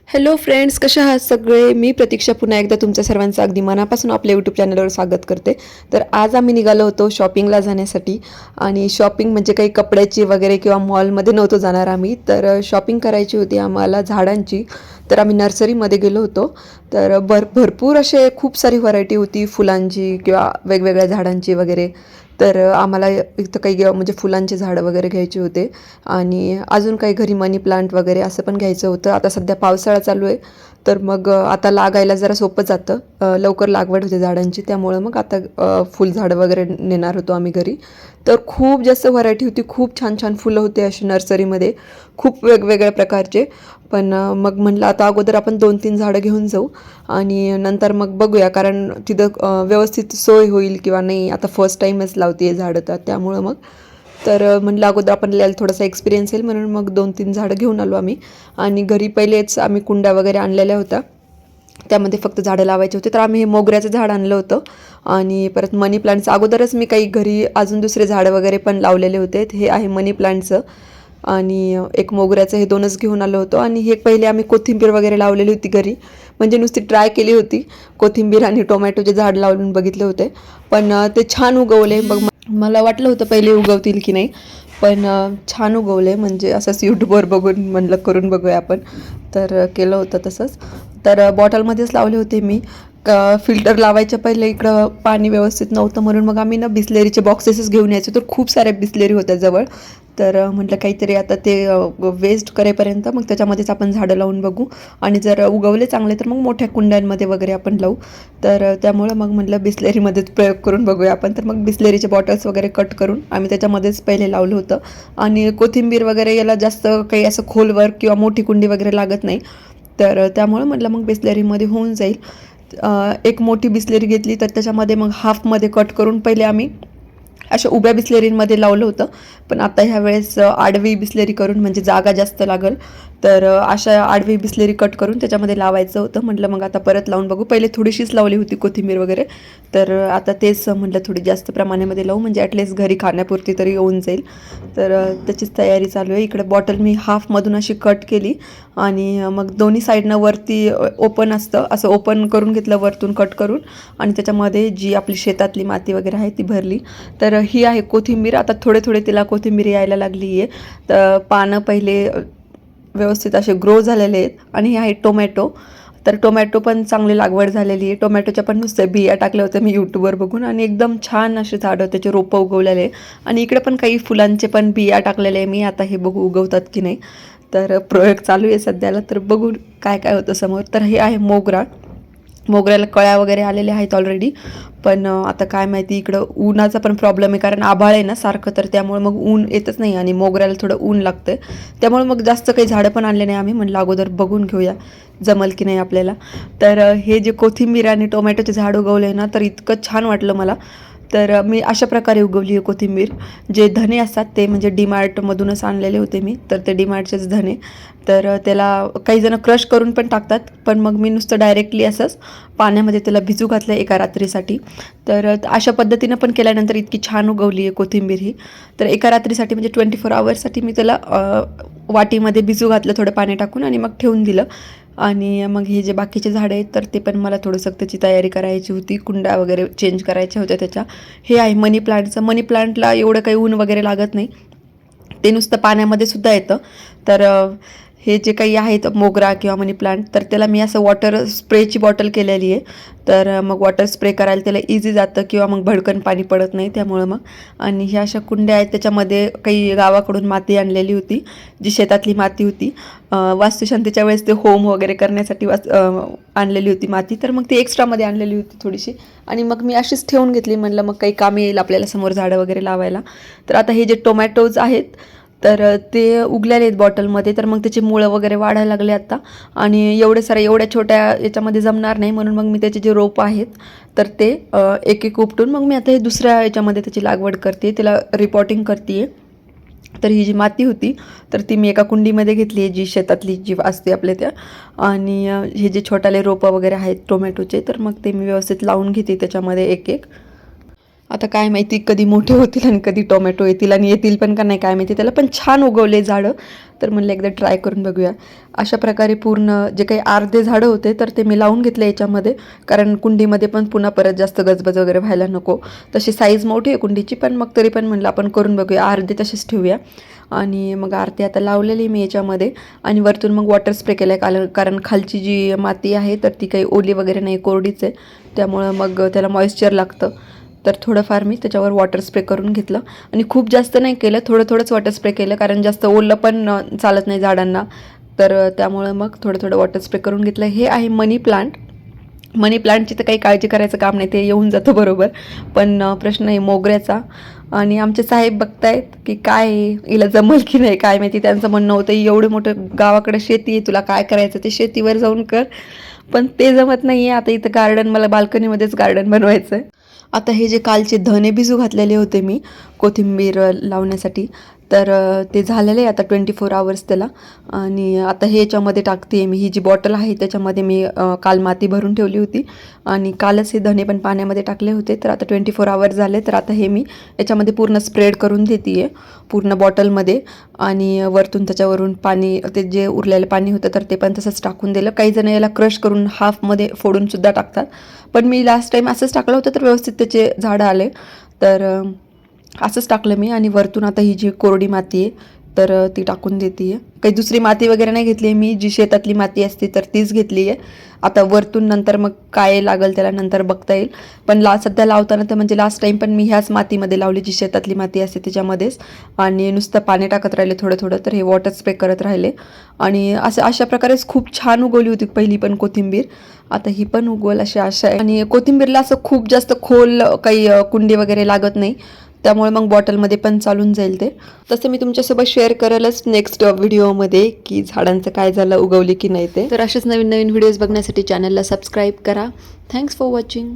Hello friends, कशा आहात सगळे. मी प्रतीक्षा पुन्हा एकदा तुमच्या सर्वांचं अगदी मनापासून आपल्या यूट्यूब चॅनलवर स्वागत करते. तर आज आम्ही निघालो होतो शॉपिंगला जाण्यासाठी. आणि शॉपिंग म्हणजे काही कपड्याची वगैरे किंवा मॉलमध्ये नव्हतो जाणार आम्ही, तर शॉपिंग करायची होती आम्हाला झाडांची. तर आम्ही नर्सरीमध्ये गेलो होतो. तर भरपूर असे खूप सारी व्हरायटी होती फुलांची किंवा वेगवेगळ्या झाडांची वगैरे. तर आम्हाला इथं काही म्हणजे फुलांचे झाडं वगैरे घ्यायचे होते आणि अजून काही घरी मनी प्लांट वगैरे असं पण घ्यायचं होतं. आता सध्या पावसाळा चालू आहे, तर मग आता लागायला जरा सोपं जातं. लवकर लागवड होते झाडांची, त्यामुळं मग आता फुलझाडं वगैरे नेणार होतो आम्ही घरी. तर खूप जास्त व्हरायटी होती, खूप छान छान फुलं होते अशी नर्सरीमध्ये, खूप वेगवेगळ्या प्रकारचे. पण मग म्हटलं आता अगोदर आपण 2-3 झाडं घेऊन जाऊ आणि नंतर मग बघूया, कारण तिथं व्यवस्थित सोय होईल किंवा नाही. आता फर्स्ट टाईमच लावते झाडं, तर त्यामुळं मग म्हटलं अगोदर आपण लिहायला थोडासा एक्सपिरियन्स येईल म्हणून मग 2-3 झाडं घेऊन आलो आम्ही. आणि घरी पहिलेच आम्ही कुंड्या वगैरे आणलेल्या होत्या, त्यामध्ये फक्त झाडं लावायची होती. तर आम्ही हे मोगऱ्याचं झाड आणलं होतं आणि परत मनी प्लांटचं अगोदरच मी काही घरी अजून दुसरे झाडं वगैरे पण लावलेले होते. हे आहे मनी प्लांटचं आणि एक मोगऱ्याचं, हे दोनच घेऊन आलो होतो. आणि हे पहिले आम्ही कोथिंबीर वगैरे लावलेली होती घरी, म्हणजे नुसती ट्राय केली होती. कोथिंबीर आणि टोमॅटोचे झाड लावून बघितले होते, पण ते छान उगवले. मग मला वाटलं होतं पहिले उगवतील की नाही, पण छान उगवले. म्हणजे असंच यूट्यूबवर बघून म्हणलं करून बघूया आपण, तर केलं होतं तसंच. तर बॉटलमध्येच लावले होते मी. फिल्टर लावायच्या पहिले इकडं पाणी व्यवस्थित नव्हतं, म्हणून मग आम्ही ना बिस्लेरीचे बॉक्सेसच घेऊन यायचो. तर खूप साऱ्या बिस्लेरी होत्या जवळ. तर म्हटलं काहीतरी आता ते वेस्ट करेपर्यंत मग त्याच्यामध्येच आपण झाडं लावून बघू, आणि जर उगवले चांगले तर मग मोठ्या कुंड्यांमध्ये वगैरे आपण लावू. तर त्यामुळं मग म्हटलं बिस्लेरीमध्येच प्रयोग करून बघूया आपण. तर मग बिस्लेरीचे बॉटल्स वगैरे कट करून आम्ही त्याच्यामध्येच पहिले लावलं होतं. आणि कोथिंबीर वगैरे याला जास्त काही असं खोलवर किंवा मोठी कुंडी वगैरे लागत नाही, तर त्यामुळं म्हटलं मग बिस्लेरीमध्ये होऊन जाईल. एक मोठी बिस्लेरी घेतली, तर त्याच्यामध्ये मग हाफमध्ये कट करून पहिले आम्ही अशा उभ्या बिस्लेरींमध्ये लावलं होतं. पण आता ह्या वेळेस आडवी बिस्लेरी करून, म्हणजे जागा जास्त लागेल, तर अशा आडवी बिस्लेरी कट करून त्याच्यामध्ये लावायचं होतं. म्हटलं मग आता परत लावून बघू. पहिले थोडीशीच लावली होती कोथिंबीर वगैरे, तर आता तेच म्हटलं थोडी जास्त प्रमाणामध्ये लावू, म्हणजे ॲटलिस्ट घरी खाण्यापुरती तरी येऊन जाईल. तर त्याचीच तयारी चालू आहे. इकडे बॉटल मी हाफमधून अशी कट केली आणि मग दोन्ही साईडनं वरती ओपन असतं, असं ओपन करून घेतलं वरतून कट करून, आणि त्याच्यामध्ये जी आपली शेतातली माती वगैरे आहे ती भरली. तर ही आहे कोथिंबीर. आता थोडे थोडे तिला कोथिंबीर यायला लागली आहे. तर पानं पहिले व्यवस्थित असे ग्रो झालेले आहेत. आणि हे आहे टोमॅटो. तर टोमॅटो पण चांगली लागवड झालेली आहे. टोमॅटोच्या पण नुसत्या बिया टाकल्या होत्या मी यूट्यूबवर बघून, आणि एकदम छान असे झाडं, त्याचे रोपं उगवलेले आहे. आणि इकडे पण काही फुलांचे पण बिया टाकलेले आहे मी. आता हे बघू उगवतात की नाही. तर प्रयोग चालू आहे सध्याला, तर बघू काय काय होतं समोर. तर हे आहे मोगरा. मोगऱ्याला कळ्या वगैरे आलेल्या आहेत ऑलरेडी, पण आता काय माहिती. इकडं उन्हाचा पण प्रॉब्लेम आहे, कारण आभाळ आहे ना सारखं, तर त्यामुळे मग ऊन येतच नाही आणि मोगऱ्याला थोडं ऊन लागतं. त्यामुळे मग जास्त काही झाडं पण आणले नाही आम्ही. म्हणलं अगोदर बघून घेऊया जमल की नाही आपल्याला. तर हे जे कोथिंबीर आणि टोमॅटोचे झाड उगवले ना, तर इतकं छान वाटलं मला. तर मी अशा प्रकारे उगवली आहे कोथिंबीर. जे धने असतात ते म्हणजे डीमार्टमधूनच आणलेले होते मी, तर ते डीमार्टचेच धने. तर त्याला काही जण क्रश करून पण टाकतात, पण मग मी नुसतं डायरेक्टली असंच पाण्यामध्ये त्याला भिजू घातलं एका रात्रीसाठी. तर अशा पद्धतीनं पण केल्यानंतर इतकी छान उगवली आहे कोथिंबीर ही. तर एका रात्रीसाठी म्हणजे 24 आवर्ससाठी मी त्याला वाटीमध्ये भिजू घातलं थोडं पाणी टाकून, आणि मग ठेवून दिलं. आणि मग हे जे बाकीचे झाडं आहेत, तर ते पण मला थोडंसं त्याची तयारी करायची होती. कुंड्या वगैरे चेंज करायच्या होत्या त्याच्या. हे आहे मनी प्लांटचं. मनी प्लांटला एवढं काही ऊन वगैरे लागत नाही, ते नुसतं पाण्यामध्ये सुद्धा येतं. तर हे जे काही आहेत मोगरा किंवा मनी प्लांट, तर त्याला मी असं वॉटर स्प्रेची बॉटल केलेली आहे. तर मग वॉटर स्प्रे करायला त्याला इझी जातं, किंवा मग भडकन पाणी पडत नाही त्यामुळं मग. आणि ह्या अशा कुंड्या आहेत, त्याच्यामध्ये काही गावाकडून माती आणलेली होती, जी शेतातली माती होती. वास्तुशांतीच्या वेळेस ते होम वगैरे करण्यासाठी आणलेली होती माती, तर मग ती एक्स्ट्रामध्ये आणलेली होती थोडीशी. आणि मग मी अशीच ठेवून घेतली, म्हणलं मग काही कामी येईल आपल्याला समोर झाडं वगैरे लावायला. तर आता हे जे टोमॅटोज आहेत, तर ते उगलेले आहेत बॉटलमध्ये. तर मग त्याची मुळं वगैरे वाढायला लागले आता, आणि एवढ्या छोट्या याच्यामध्ये जमणार नाही, म्हणून मग मी त्याचे जे रोपं आहेत, तर ते एक एक उपटून मग मी आता हे दुसऱ्या याच्यामध्ये त्याची लागवड करते, त्याला रिपॉटिंग करते. तर ही जी माती होती, तर ती मी एका कुंडीमध्ये घेतली आहे, जी शेतातली जी असते आपल्या त्या. आणि हे जे छोटाले रोपं वगैरे आहेत टोमॅटोचे, तर मग ते मी व्यवस्थित लावून घेते त्याच्यामध्ये एक एक. आता काय माहिती कधी मोठे होतील आणि कधी टोमॅटो येतील आणि येतील पण का नाही काय माहिती. त्याला पण छान उगवले झाडं, तर म्हणलं एकदा ट्राय करून बघूया. अशा प्रकारे पूर्ण जे काही अर्धे झाडं होते तर ते मी लावून घेतले याच्यामध्ये, कारण कुंडीमध्ये पण पुन्हा परत जास्त गजबज वगैरे व्हायला नको. तशी साईज मोठी आहे कुंडीची, पण मग तरी पण म्हणलं आपण करून बघूया, अर्धे तसेच ठेवूया. आणि मग अर्धे आता लावलेली मी याच्यामध्ये आणि वरतून मग वॉटर स्प्रे केला आहे, कारण खालची जी माती आहे तर ती काही ओली वगैरे नाही, कोरडीच आहे. त्यामुळं मग त्याला मॉइश्चर लागतं. तर थोडंफार मी त्याच्यावर वॉटर स्प्रे करून घेतलं आणि खूप जास्त नाही केलं, थोडंच वॉटर स्प्रे केलं, कारण जास्त ओलं पण चालत नाही झाडांना. तर त्यामुळं मग थोडं वॉटर स्प्रे करून घेतलं. हे आहे मनी प्लांटची तर काही काळजी करायचं काम नाही, ते येऊन जातं बरोबर. पण प्रश्न आहे मोगऱ्याचा. आणि आमचे साहेब बघतायत की काय हिला जमल की नाही काय माहिती. त्यांचं म्हणणं होतं एवढं मोठं गावाकडे शेती आहे, तुला काय करायचं ते शेतीवर जाऊन कर. पण ते जमत नाही आहे. आता इथं गार्डन, मला बाल्कनीमध्येच गार्डन बनवायचं आहे. आता हे जे कालचे धने भिजू घातलेले होते मी कोथिंबीर लावण्यासाठी, तर ते झालेलं आहे आता 24 आवर्स त्याला. आणि आता हे याच्यामध्ये टाकते मी. ही जी बॉटल आहे त्याच्यामध्ये मी काल माती भरून ठेवली होती आणि कालच हे धने पण पाण्यामध्ये टाकले होते. तर आता 24 आवर्स झाले, तर आता हे मी याच्यामध्ये पूर्ण स्प्रेड करून देते आहे पूर्ण बॉटलमध्ये. आणि वरतून त्याच्यावरून पाणी, ते जे उरलेलं पाणी होतं तर ते पण तसंच टाकून दिलं. काही जण याला क्रश करून हाफमध्ये फोडूनसुद्धा टाकतात, पण मी लास्ट टाईम असंच टाकलं होतं तर व्यवस्थित त्याचे झाडं आले. तर असंच टाकलं मी. आणि वरतून आता ही जी कोरडी माती आहे तर ती टाकून देते आहे. काही दुसरी माती वगैरे नाही घेतली आहे मी, जी शेतातली माती असते तर तीच घेतली आहे. आता वरतून नंतर मग काय लागेल त्याला नंतर बघता येईल. पण सध्या लावताना तर म्हणजे लास्ट टाईम पण मी ह्याच मातीमध्ये लावली, जी शेतातली माती असते त्याच्यामध्येच. आणि नुसतं पाणी टाकत राहिले थोडं, तर हे वॉटर स्प्रे करत राहिले. आणि अशा प्रकारेच खूप छान उगवली होती पहिली पण कोथिंबीर. आता ही पण उगवल अशी आशा आहे. आणि कोथिंबीरला असं खूप जास्त खोल काही कुंडी वगैरे लागत नाही, त्यामुळे मग बॉटलमध्ये पण चालून जाईल ते. तसं मी तुमच्यासोबत शेअर करेलच नेक्स्ट व्हिडिओमध्ये की झाडांचं काय झालं, उगवली की नाही ते. तर असेच नवीन व्हिडिओज बघण्यासाठी चॅनलला सबस्क्राईब करा. Thanks for watching.